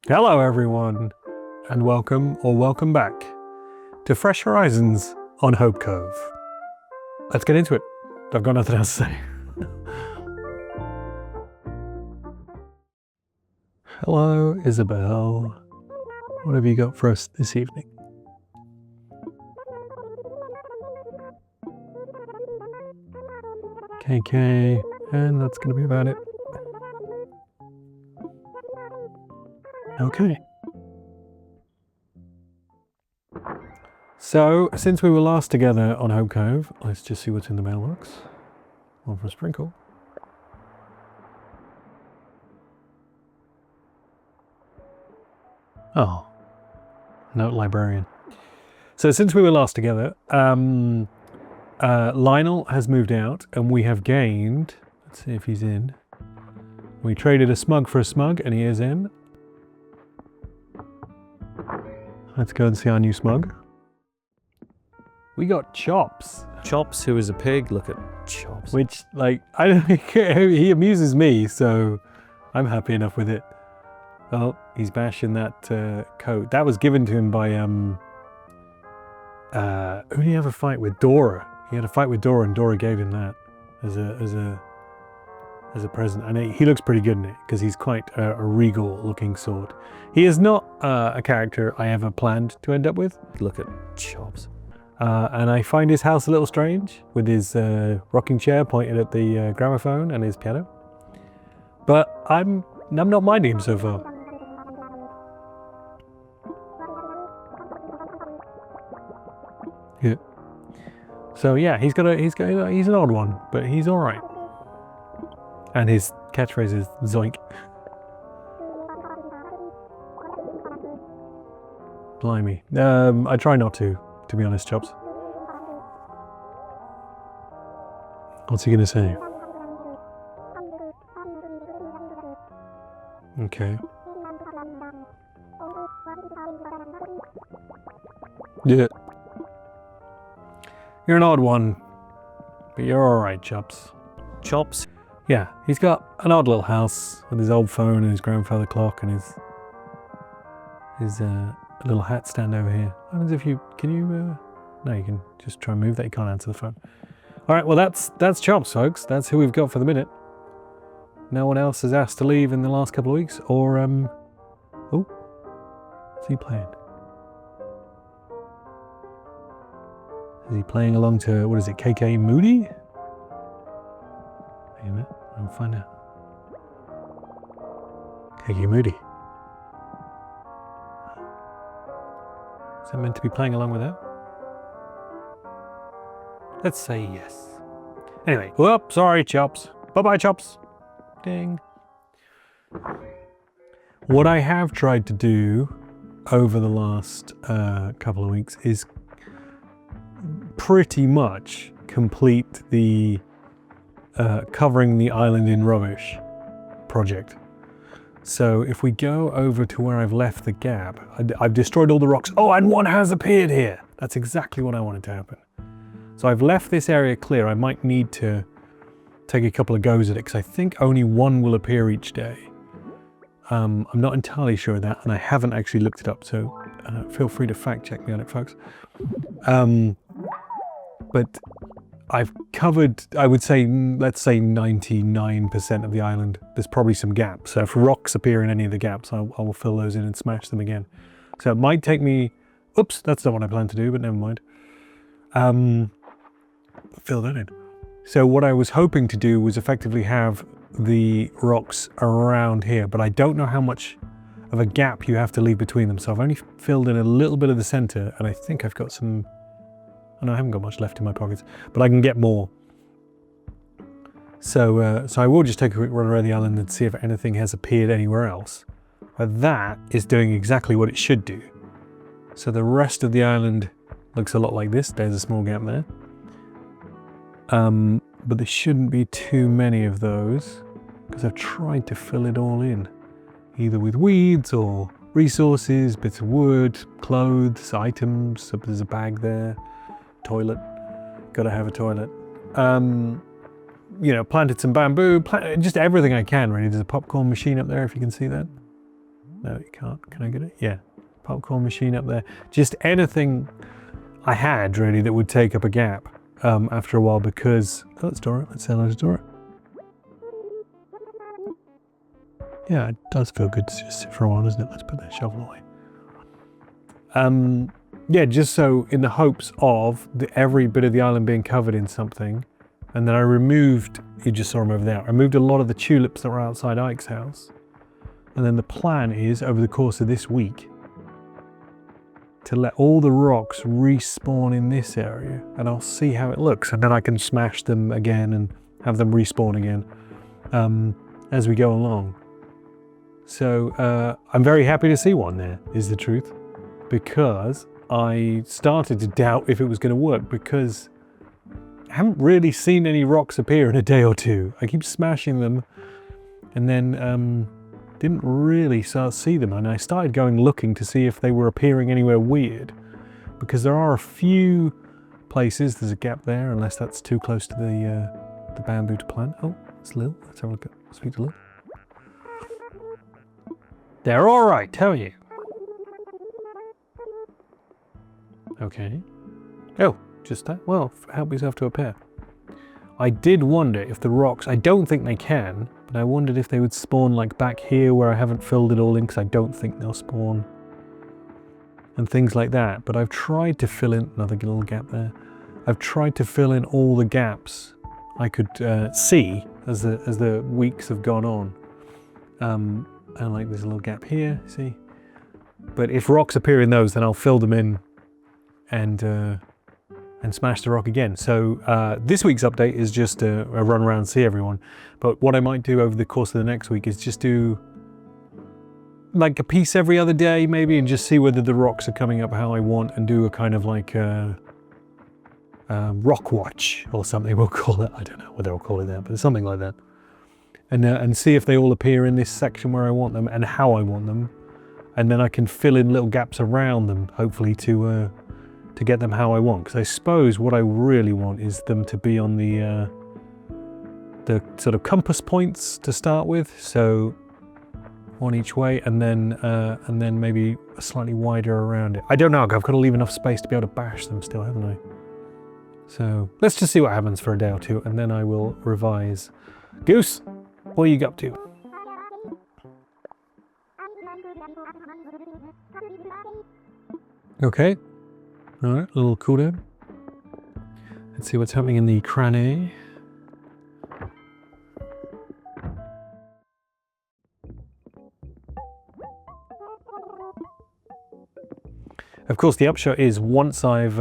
Hello everyone, and welcome or welcome back to Fresh Horizons on Hope Cove. Let's get into it. I've got nothing else to say. Hello Isabel, what have you got for us this evening? KK, and that's going to be about it. Okay. So, since we were last together on Hope Cove, let's just see what's in the mailbox. One for a sprinkle. Oh, note librarian. So since we were last together, Lionel has moved out and we have gained, let's see if he's in. We traded a smug for a smug and he is in. Let's go and see our new smug. We got Chops. Chops, who is a pig. Look at Chops. Which, like, I don't he amuses me, so I'm happy enough with it. Oh, he's bashing that coat. That was given to him by, who did he have a fight with? Dora. He had a fight with Dora and Dora gave him that as a present. And he looks pretty good in it because he's quite a regal looking sword. He is not a character I ever planned to end up with. Look at Chops. And I find his house a little strange with his rocking chair pointed at the gramophone and his piano. But I'm not minding him so far. Yeah. So yeah, he's an odd one, but he's all right. And his catchphrase is zoink. Blimey. I try not to be honest, Chops. What's he gonna say? Okay. Yeah. You're an odd one, but you're alright, Chops. Chops. Yeah, he's got an odd little house with his old phone and his grandfather clock and his little hat stand over here. What happens if no, you can just try and move that. You can't answer the phone. All right, well, that's Chops, folks. That's who we've got for the minute. No one else has asked to leave in the last couple of weeks, or, oh, what's he playing? Is he playing along to, what is it, KK Moody? Wait a minute, I'll find out. KK Moody. Is that meant to be playing along with that? Let's say yes. Anyway, whoop, sorry, Chops. Bye-bye, Chops. Ding. What I have tried to do over the last couple of weeks is pretty much complete the covering the island in rubbish project. So if we go over to where I've left the gap, I've destroyed all the rocks. Oh, and one has appeared here. That's exactly what I wanted to happen. So I've left this area clear. I might need to take a couple of goes at it because I think only one will appear each day. I'm not entirely sure of that, and I haven't actually looked it up, so feel free to fact check me on it, folks. But I've covered, I would say, let's say 99% of the island. There's probably some gaps. So if rocks appear in any of the gaps, I will fill those in and smash them again. So it might take me, oops, that's not what I planned to do, but never mind. Fill that in. So what I was hoping to do was effectively have the rocks around here, but I don't know how much of a gap you have to leave between them. So I've only filled in a little bit of the center, and I think I've got some, oh no, I haven't got much left in my pockets, but I can get more. So I will just take a quick run around the island and see if anything has appeared anywhere else. But that is doing exactly what it should do. So the rest of the island looks a lot like this. There's a small gap there. But there shouldn't be too many of those because I've tried to fill it all in, either with weeds or resources, bits of wood, clothes, items. So there's a bag there, toilet, gotta have a toilet. You know, planted some bamboo, just everything I can really. There's a popcorn machine up there if you can see that. No, you can't. Can I get it? Yeah. Popcorn machine up there. Just anything I had, really, that would take up a gap after a while because... Oh, let's store it. Let's say hello to Dora. Yeah, it does feel good to just sit for a while, doesn't it? Let's put that shovel away. Yeah, just so in the hopes of every bit of the island being covered in something. And then I removed, you just saw him over there, I removed a lot of the tulips that were outside Ike's house. And then the plan is, over the course of this week, to let all the rocks respawn in this area. And I'll see how it looks. And then I can smash them again and have them respawn again as we go along. So I'm very happy to see one there, is the truth. Because I started to doubt if it was going to work because I haven't really seen any rocks appear in a day or two. I keep smashing them and then didn't really see them. And I started going looking to see if they were appearing anywhere weird. Because there are a few places, there's a gap there, unless that's too close to the bamboo to plant. Oh, it's Lil. Let's have a look at, speak to Lil. They're all right, tell you. Okay. Oh, just that? Well, help yourself to a pair. I did wonder if the rocks, I don't think they can, but I wondered if they would spawn like back here where I haven't filled it all in because I don't think they'll spawn. And things like that. But I've tried to fill in, another little gap there. I've tried to fill in all the gaps I could see as the weeks have gone on. And like there's a little gap here, see? But if rocks appear in those, then I'll fill them in and smash the rock again. So this week's update is just a run around, see everyone. But what I might do over the course of the next week is just do like a piece every other day maybe and just see whether the rocks are coming up how I want and do a kind of like rock watch or something we'll call it. I don't know whether I'll call it that, but something like that. And see if they all appear in this section where I want them and how I want them. And then I can fill in little gaps around them, hopefully to get them how I want. Because I suppose what I really want is them to be on the sort of compass points to start with. So one each way, and then maybe a slightly wider around it. I don't know. I've got to leave enough space to be able to bash them still, haven't I? So let's just see what happens for a day or two, and then I will revise. Goose, what are you up to? Okay. All right, a little cool down. Let's see what's happening in the cranny. Of course, the upshot is once I've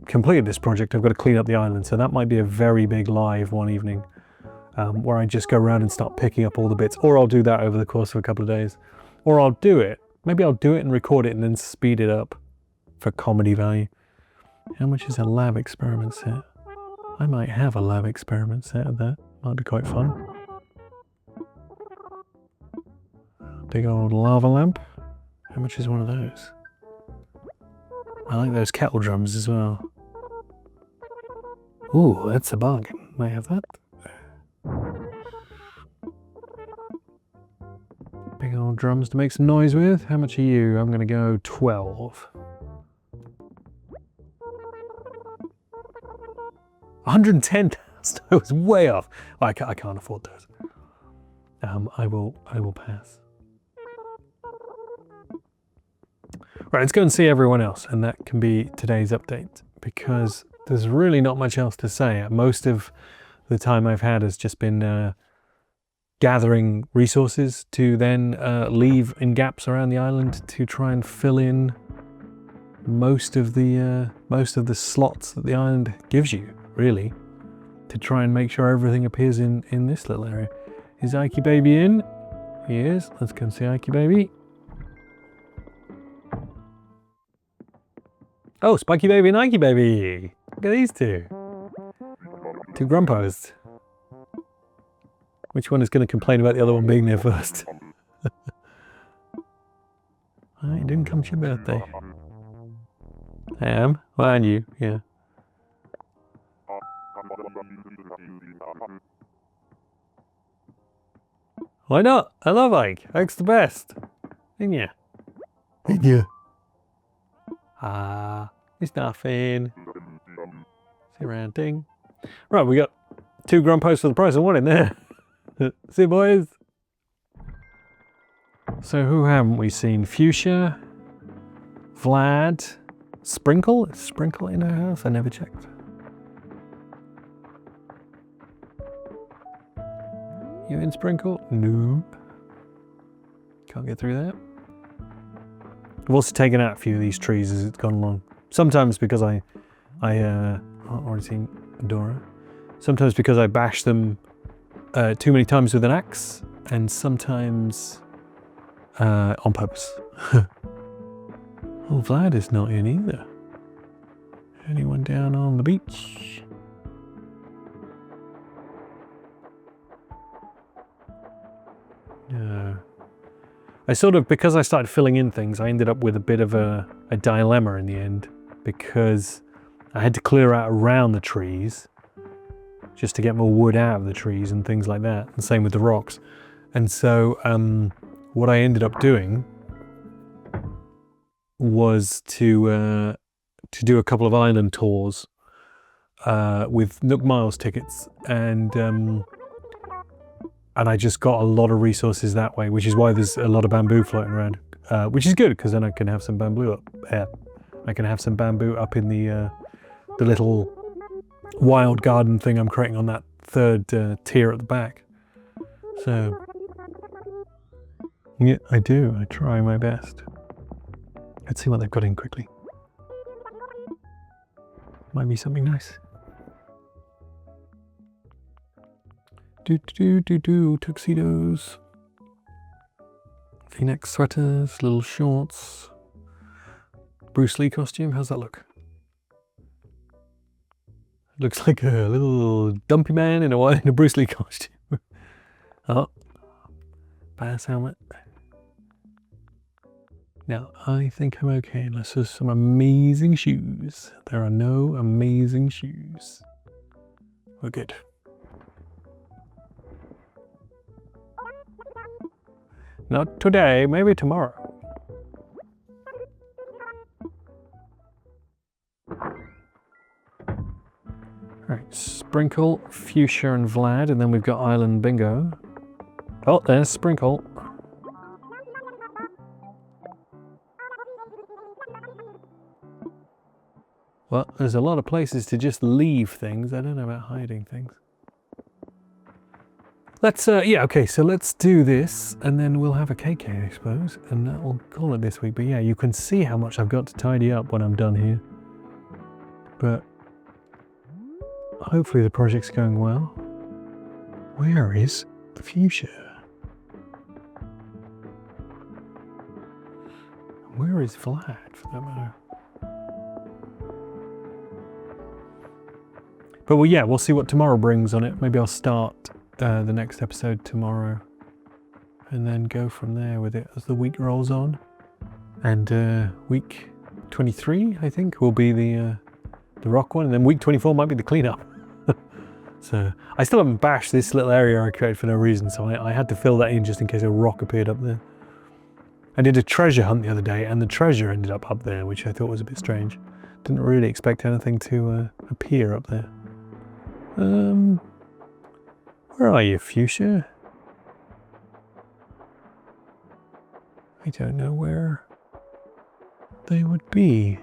completed this project, I've got to clean up the island. So that might be a very big live one evening where I just go around and start picking up all the bits. Or I'll do that over the course of a couple of days. Or I'll do it. Maybe I'll do it and record it and then speed it up for comedy value. How much is a lab experiment set? I might have a lab experiment set of that. Might be quite fun. Big old lava lamp. How much is one of those? I like those kettle drums as well. Ooh, that's a bargain. May I have that? Big old drums to make some noise with. How much are you? I'm going to go 12. 110,000. I was way off. I can't afford those. I will pass. Right, let's go and see everyone else, and that can be today's update, because there's really not much else to say. Most of the time I've had has just been gathering resources to then leave in gaps around the island to try and fill in most of the slots that the island gives you, really, to try and make sure everything appears in this little area. Is Ikey Baby in? He is. Let's go and see Ikey Baby. Oh, Spiky Baby and Ikey Baby! Look at these two. Two grumpos. Which one is going to complain about the other one being there first? It didn't come to your birthday. I am. Well, and you, yeah. Why not? I love Ike. Ike's the best. Ain't ya? Ain't ya? Ah, it's nothing. See around, ding. Right, we got 2 grand posts for the price of 1 in there. See you, boys. So who haven't we seen? Fuchsia, Vlad, Sprinkle? Is Sprinkle in her house? I never checked. You in, Sprinkle? Nope. Can't get through that. I've also taken out a few of these trees as it's gone along. Sometimes because I've already seen Dora. Sometimes because I bash them too many times with an axe, and sometimes on purpose. Oh, Vlad is not in either. Anyone down on the beach? No. I sort of, because I started filling in things, I ended up with a bit of a dilemma in the end, because I had to clear out around the trees just to get more wood out of the trees and things like that, and same with the rocks. And so what I ended up doing was to do a couple of island tours with Nook Miles tickets, and I just got a lot of resources that way, which is why there's a lot of bamboo floating around, which is good because then I can have some bamboo up there. I can have some bamboo up in the little wild garden thing I'm creating on that 3rd tier at the back. So yeah, I do. I try my best. Let's see what they've got in quickly. Might be something nice. Tuxedos. V-neck sweaters, little shorts. Bruce Lee costume, how's that look? Looks like a little dumpy man in a Bruce Lee costume. Oh, bass helmet. Now, I think I'm okay unless there's some amazing shoes. There are no amazing shoes. We're good. Not today, maybe tomorrow. Alright, Sprinkle, Fuchsia and Vlad, and then we've got Island Bingo. Oh, there's Sprinkle. Well, there's a lot of places to just leave things. I don't know about hiding things. Let's, yeah, okay, so let's do this, and then we'll have a KK, I suppose, and that will call it this week. But yeah, you can see how much I've got to tidy up when I'm done here. But hopefully the project's going well. Where is the Fuchsia? Where is Vlad, for that matter? But well, yeah, we'll see what tomorrow brings on it. Maybe I'll start the next episode tomorrow and then go from there with it as the week rolls on. And week 23, I think, will be the rock one, and then week 24 might be the cleanup. So I still haven't bashed this little area I created for no reason, so I had to fill that in just in case a rock appeared up there. I did a treasure hunt the other day, and the treasure ended up there, which I thought was a bit strange. Didn't really expect anything to appear up there. Where are you, Fuchsia? I don't know where they would be.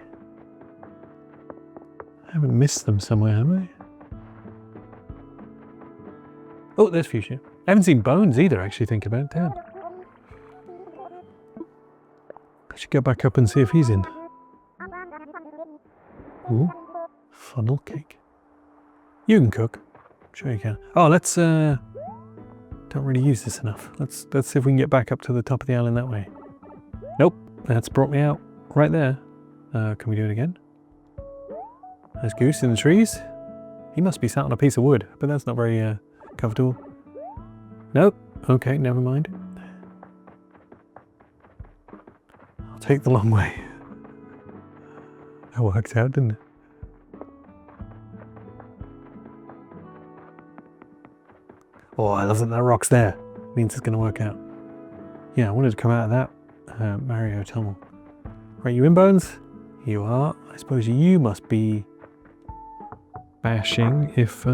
I haven't missed them somewhere, have I? Oh, there's Fuchsia. I haven't seen Bones either, actually, think about it. Damn. I should go back up and see if he's in. Ooh, funnel cake. You can cook. Sure you can. Oh, let's, don't really use this enough. Let's see if we can get back up to the top of the island that way. Nope, that's brought me out right there. Can we do it again? There's Goose in the trees. He must be sat on a piece of wood, but that's not very comfortable. Nope. Okay, never mind. I'll take the long way. That worked out, didn't it? Oh, I love that rock's there. means it's going to work out. Yeah, I wanted to come out of that Mario tunnel. Right, you in, Bones? You are. I suppose you must be bashing if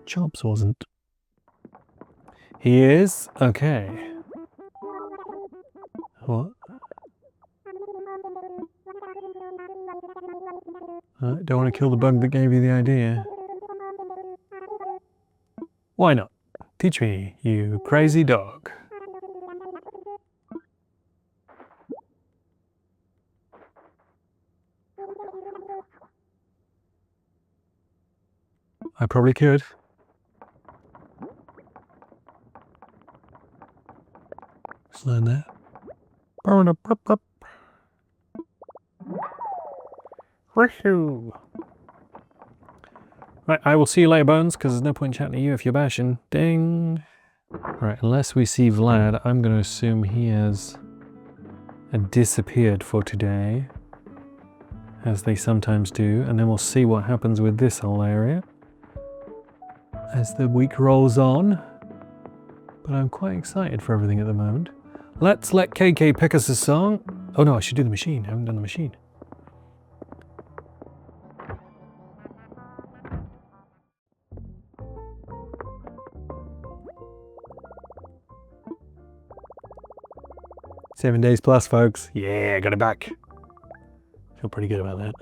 Chops wasn't. He is? Okay. What? Don't want to kill the bug that gave you the idea. Why not? Teach me, you crazy dog. I probably could. Just learn that. Woohoo! Right, I will see you later, Bones, because there's no point chatting to you if you're bashing. Ding! Right, unless we see Vlad, I'm going to assume he has disappeared for today, as they sometimes do, and then we'll see what happens with this whole area as the week rolls on. But I'm quite excited for everything at the moment. Let's let KK pick us a song. Oh no, I should do the machine. I haven't done the machine. Seven days plus, folks. Yeah, got it back. Feel pretty good about that.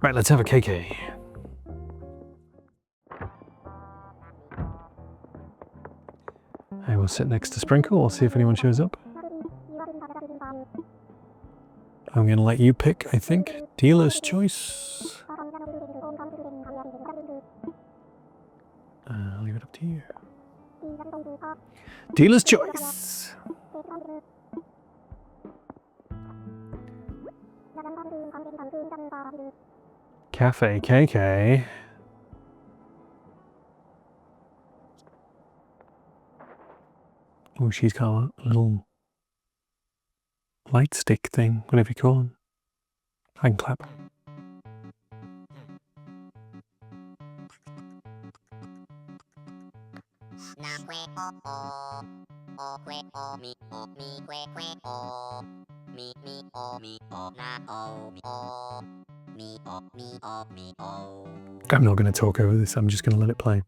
Right, let's have a KK. I will sit next to Sprinkle. We'll see if anyone shows up. I'm going to let you pick, I think. Dealer's choice. I'll leave it up to you. Dealer's choice. Cafe KK. Oh, she's got a little light stick thing, whatever you call it. I can clap. I'm not going to talk over this, I'm just going to let it play.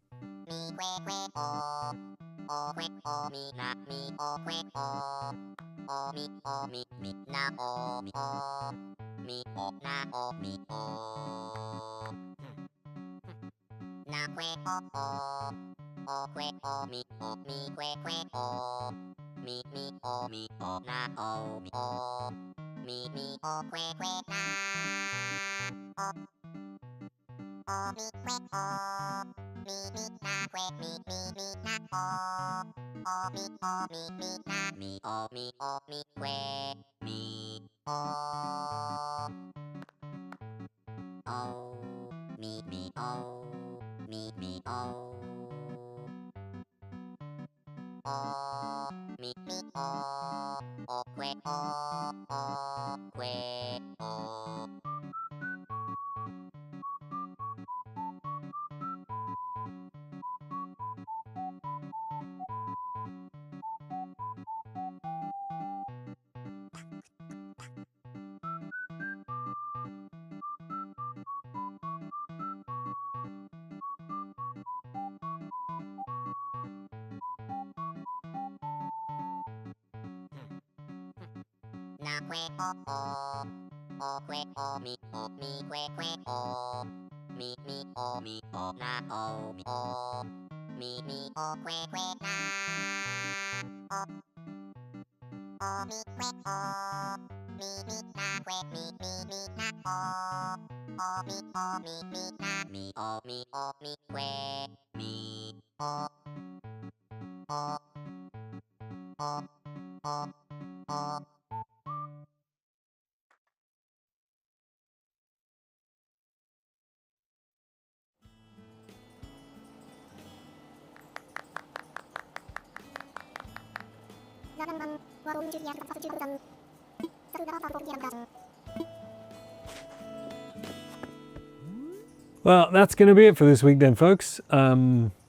Well, that's going to be it for this week then, folks. I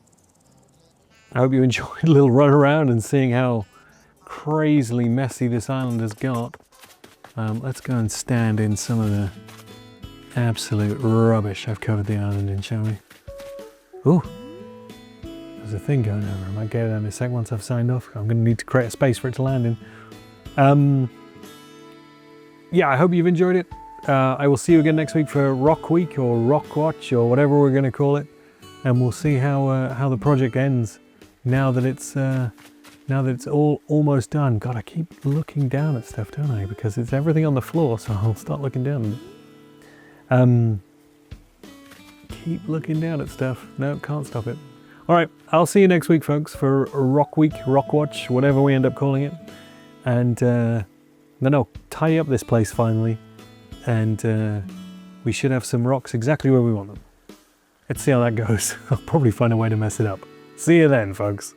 hope you enjoyed a little run around and seeing how crazily messy this island has got. Let's go and stand in some of the absolute rubbish I've covered the island in, shall we? Ooh, there's a thing going over. I might get it in a sec once I've signed off. I'm going to need to create a space for it to land in. Yeah, I hope you've enjoyed it. I will see you again next week for Rock Week or Rock Watch or whatever we're going to call it, and we'll see how the project ends now that it's all almost done. God, I keep looking down at stuff, don't I? Because it's everything on the floor, so I'll start looking down. Keep looking down at stuff. No, can't stop it. All right, I'll see you next week, folks, for Rock Week, Rock Watch, whatever we end up calling it, and then I'll tie up this place finally. And we should have some rocks exactly where we want them. Let's see how that goes. I'll probably find a way to mess it up. See you then, folks.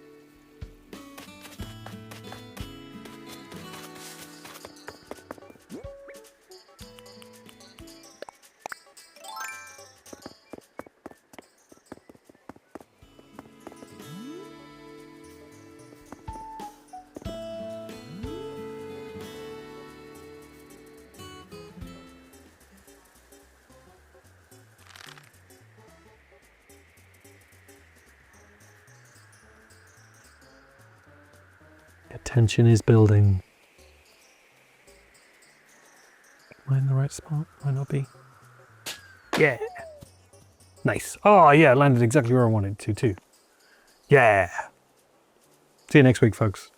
Tension is building. Am I in the right spot? Might not be. Yeah. Nice. Oh yeah, landed exactly where I wanted to too. Yeah. See you next week, folks.